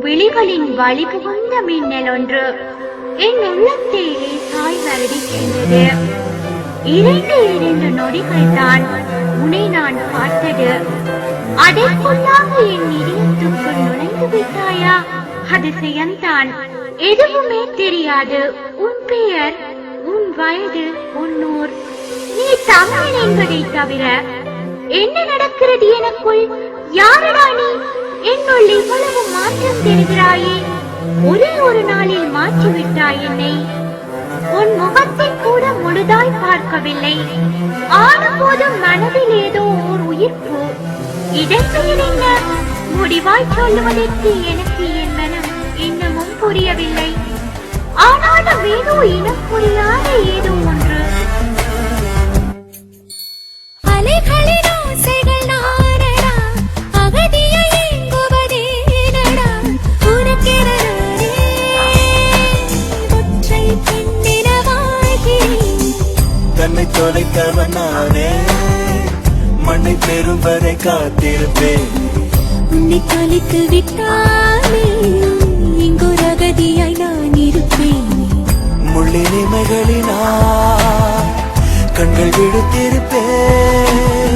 விழிகளின் வழி புகுந்த மின்னல் ஒன்று என் உள்ளத்திலே சாய் வருடி சென்றது. 2 நொடிகள் தான் உன்னை நான் பார்த்தது. அதற்குள்ளாக என் இதயத்துக்குள் நுழைந்து விட்டாயா? அதிசயம்தான். எதுவுமே தெரியாது. உன் பெயர், உன் வயது, உன் ஊர், நீ தமிழன் என்பதை தவிர என்ன நடக்கிறது எனக்குள்? யாரடா நீ? என்னுள் இவ்வளவு மாற்றம் தெரிகிறாயே. ஒரே ஒரு நாளில் மாற்றிவிட்டாய் என்னை. உன் முகத்தை கூட முழுதாய் பார்க்கவில்லை. ஆனபோதும் மனதில் ஏதோ ஓர் உயிர்ப்பு. இதன் பெயர் என்ன? முடிவாய் சொல்லுவதற்கு எனக்கு என் மனம் இன்னமும் புரியவில்லை. ஆனாலும் ஏதோ இனம் புரியாத ஏதோ ஒன்று. தன்னை தொலைத்தவன் நானே, மண்ணை பெறும் வரை காத்திருப்பேன். உன்னை தொலைத்து விட்டானே, இங்கொரு அகதியாய் நான் இருப்பேன். முள்ளினிமைகளினால் கண்கள் விடுத்திருப்பேன்.